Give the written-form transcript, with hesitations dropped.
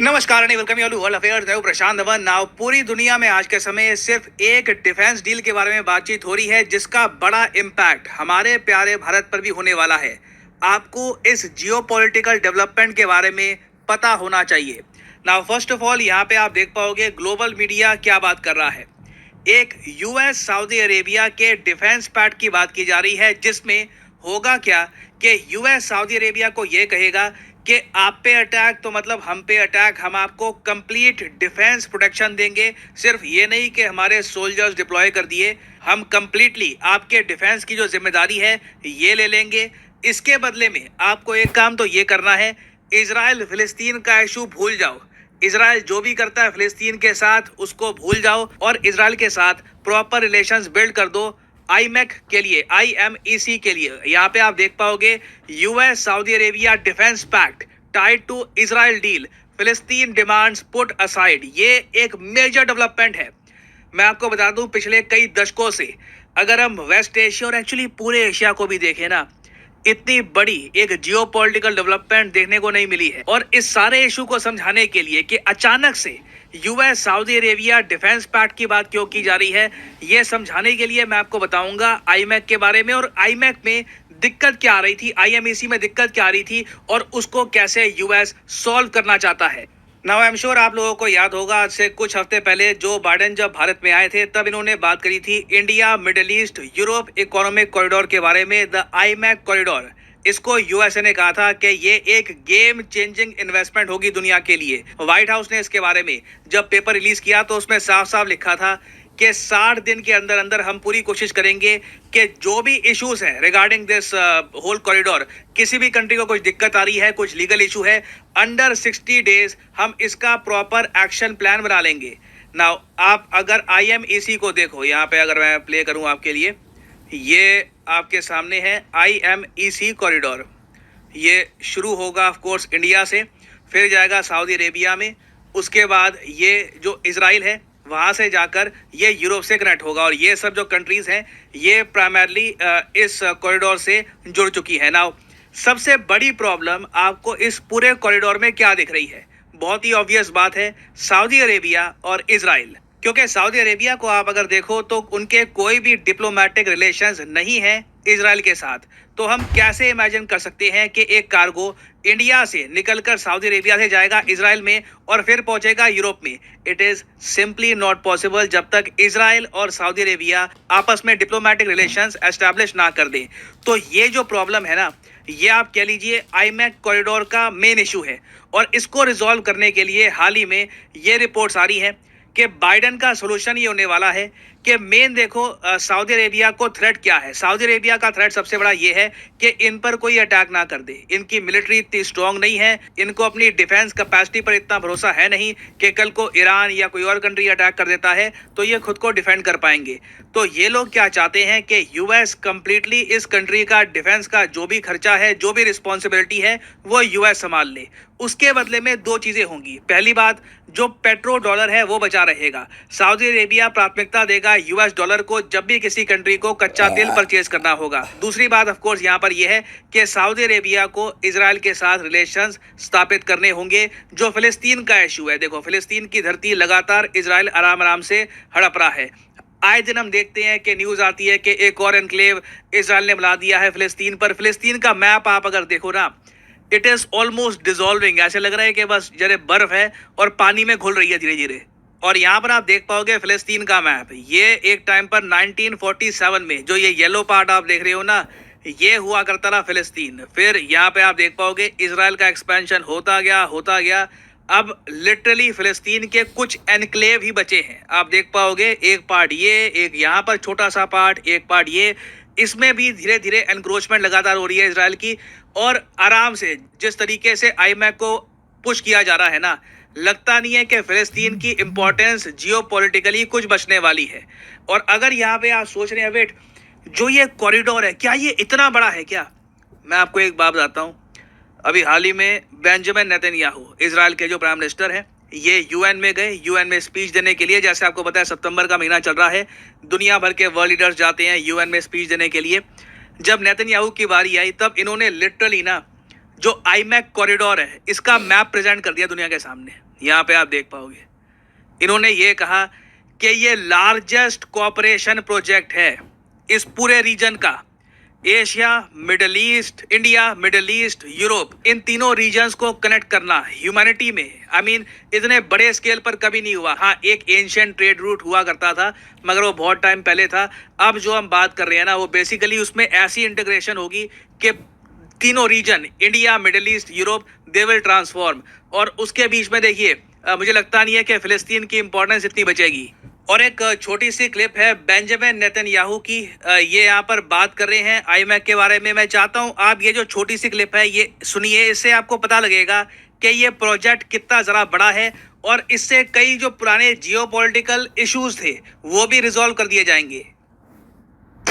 नमस्कार and welcome you world affairs. मैं प्रशांत Dhawan. Now पूरी दुनिया में आज के समय सिर्फ एक डिफेंस डील के बारे में बातचीत हो रही है जिसका बड़ा इम्पैक्ट हमारे प्यारे भारत पर भी होने वाला है। आपको इस जियोपॉलिटिकल डेवलपमेंट के बारे में पता होना चाहिए। नाउ फर्स्ट ऑफ ऑल यहाँ पे आप देख पाओगे ग्लोबल मीडिया क्या बात कर रहा है। एक यूएस सऊदी अरेबिया के डिफेंस पैक्ट की बात की जा रही है जिसमें होगा क्या कि यूएस सऊदी अरेबिया को यह कहेगा कि आप पे अटैक तो मतलब हम पे अटैक, हम आपको कंप्लीट डिफेंस प्रोटेक्शन देंगे। सिर्फ ये नहीं कि हमारे सोल्जर्स डिप्लॉय कर दिए, हम कंप्लीटली आपके डिफेंस की जो जिम्मेदारी है ये ले लेंगे। इसके बदले में आपको एक काम तो ये करना है, इजराइल फिलिस्तीन का इशू भूल जाओ। इजराइल जो भी करता है फिलिस्तीन के साथ उसको भूल जाओ और इजराइल के साथ प्रॉपर रिलेशंस बिल्ड कर दो। आईमेक के लिए, IMEC के लिए यहाँ पे आप देख पाओगे US Saudi Arabia defence pact tied to Israel deal, फिलिस्तीन डिमांड्स पुट असाइड। ये एक मेजर डेवलपमेंट है। मैं आपको बता दूं पिछले कई दशकों से अगर हम वेस्ट एशिया और एक्चुअली पूरे एशिया को भी देखें ना, इतनी बड़ी एक जियोपॉलिटिकल डेवलपमेंट देखने को नहीं मिली है। और इस सारे इशू को समझाने के लिए कि अचानक से US Saudi Arabia defence pact की बात क्यों की जा रही है, ये समझाने के लिए मैं आपको बताऊंगा आईमेक के बारे में और आईमेक में दिक्कत क्या आ रही थी, IMEC में दिक्कत क्या आ रही थी और उसको कैसे यूएस सॉल्व करना चाहता है। नाउ आई एम श्योर आप लोगों को याद होगा आज से कुछ हफ्ते पहले जो बाइडेन जब भारत में आए थे तब इन्होंने बात करी थी India middle east Europe economic corridor के बारे में, द आईमेक कॉरिडोर। इसको यूएसए ने कहा था कि ये एक गेम चेंजिंग इन्वेस्टमेंट होगी दुनिया के लिए। व्हाइट हाउस ने इसके बारे में जब पेपर रिलीज किया तो उसमें साफ साफ लिखा था कि 60 दिन के अंदर अंदर हम पूरी कोशिश करेंगे कि जो भी इश्यूज हैं रिगार्डिंग दिस होल कॉरिडोर, किसी भी कंट्री को कुछ दिक्कत आ रही है, कुछ लीगल इशू है, अंडर 60 डेज हम इसका प्रॉपर एक्शन प्लान बना लेंगे। नाउ आप अगर IMEC को देखो, यहाँ पे अगर मैं प्ले करूँ आपके लिए, ये आपके सामने है IMEC कॉरिडोर। ये शुरू होगा ऑफ कोर्स इंडिया से, फिर जाएगा सऊदी अरेबिया में, उसके बाद ये जो इजराइल है वहाँ से जाकर ये यूरोप से कनेक्ट होगा और ये सब जो कंट्रीज हैं ये प्राइमरली इस कॉरिडोर से जुड़ चुकी है। नाउ सबसे बड़ी प्रॉब्लम आपको इस पूरे कॉरिडोर में क्या दिख रही है? बहुत ही ऑब्वियस बात है, सऊदी अरेबिया और इजराइल। क्योंकि सऊदी अरेबिया को आप अगर देखो तो उनके कोई भी डिप्लोमेटिक रिलेशंस नहीं है इजराइल के साथ। तो हम कैसे इमेजिन कर सकते हैं कि एक कार्गो इंडिया से निकलकर सऊदी अरेबिया से जाएगा इजराइल में और फिर पहुंचेगा यूरोप में? It is simply not possible जब तक इजराइल और सऊदी अरेबिया आपस में डिप्लोमेटिक रिलेशंस एस्टैब्लिश ना कर दें। तो ये जो प्रॉब्लम है ना, ये आप कह लीजिए आईमेक कॉरिडोर का मेन इशू है और इसको रिजॉल्व करने के लिए हाल ही में ये रिपोर्ट्स आ रही हैं कि बाइडेन का सोल्यूशन ये होने वाला है कि मेन देखो सऊदी अरेबिया को थ्रेट क्या है। सऊदी अरेबिया का थ्रेट सबसे बड़ा ये है कि इन पर कोई अटैक ना कर दे। इनकी मिलिट्री इतनी स्ट्रांग नहीं है, इनको अपनी डिफेंस कैपेसिटी पर इतना भरोसा है नहीं कि कल को ईरान या कोई और कंट्री अटैक कर देता है तो ये खुद को डिफेंड कर पाएंगे। तो ये लोग क्या चाहते हैं कि यूएस कंप्लीटली इस कंट्री का डिफेंस का जो भी खर्चा है, जो भी रिस्पॉन्सिबिलिटी है वो यूएस संभाल ले। उसके बदले में दो चीजें होंगी। पहली बात, जो पेट्रो डॉलर है वो बचा रहेगा। सऊदी अरेबिया प्राथमिकता देगा यूएस डॉलर को जब भी किसी कंट्री को कच्चा तेल परचेज करना होगा। दूसरी बात ऑफ कोर्स यहाँ पर यह है कि सऊदी अरेबिया को इजराइल के साथ रिलेशंस स्थापित करने होंगे। जो फिलिस्तीन का इशू है, देखो फिलिस्तीन की धरती लगातार इजराइल आराम आराम से हड़प रहा है। आए दिन हम देखते हैं कि न्यूज आती है कि एक और एनक्लेव इजराइल ने बना दिया है फिलिस्तीन पर। फिलिस्तीन का मैप आप अगर देखो ना, इट इज ऑलमोस्ट डिजॉल्विंग। ऐसे लग रहा है कि बस जरे बर्फ है और पानी में घुल रही है धीरे धीरे। और यहाँ पर आप देख पाओगे फिलिस्तीन का मैप, ये एक टाइम पर 1947 में जो ये येलो पार्ट आप देख रहे हो ना, ये हुआ करता था फिलिस्तीन। फिर यहाँ पे आप देख पाओगे इजराइल का एक्सपेंशन होता गया। अब लिटरली फिलिस्तीन के कुछ एनक्लेव ही बचे हैं। आप देख पाओगे एक पार्ट ये, एक यहाँ पर छोटा सा पार्ट, एक पार्ट ये। इसमें भी धीरे धीरे एनक्रोचमेंट लगातार हो रही है इजराइल की। और आराम से जिस तरीके से आईमेक को पुश किया जा रहा है ना, लगता नहीं है कि फिलिस्तीन की इंपॉर्टेंस जियोपॉलिटिकली कुछ बचने वाली है। और अगर यहाँ पे आप सोच रहे हैं वेट, जो ये कॉरिडोर है क्या ये इतना बड़ा है क्या? मैं आपको एक बात बताता हूँ। अभी हाल ही में बेंजामिन नेतन्याहू, इजराइल के जो प्राइम मिनिस्टर हैं, ये यूएन में गए, यूएन में स्पीच देने के लिए। जैसे आपको पता है सितंबर का महीना चल रहा है, दुनिया भर के वर्ल्ड लीडर्स जाते हैं यूएन में स्पीच देने के लिए। जब नेतन्याहू की बारी आई तब इन्होंने लिटरली ना जो आईमैक कॉरिडोर है, इसका मैप प्रेजेंट कर दिया दुनिया के सामने। यहाँ पे आप देख पाओगे, इन्होंने ये कहा कि ये लार्जेस्ट कोऑपरेशन प्रोजेक्ट है इस पूरे रीजन का। Asia, Middle East, India, Middle East, Europe, इन तीनों रीजन्स को कनेक्ट करना ह्यूमैनिटी में इतने बड़े स्केल पर कभी नहीं हुआ। हाँ, एक एंशिएंट ट्रेड रूट हुआ करता था, मगर वो बहुत टाइम पहले था। अब जो हम बात कर रहे हैं ना, वो बेसिकली उसमें ऐसी इंटीग्रेशन होगी कि तीनों region, India, Middle East, Europe, they will transform. और उसके बीच में देखिए, मुझे लगता नहीं है कि फिलिस्तीन की इंपॉर्टेंस इतनी बचेगी। और एक छोटी सी क्लिप है बेंजामिन नेतन्याहू की, ये यहाँ पर बात कर रहे हैं आईमैक के बारे में। मैं चाहता हूँ आप ये जो छोटी सी क्लिप है ये सुनिए, इससे आपको पता लगेगा कि ये प्रोजेक्ट कितना ज़रा बड़ा है और इससे कई जो पुराने जियोपॉलिटिकल इश्यूज थे वो भी रिजॉल्व कर दिए जाएंगे।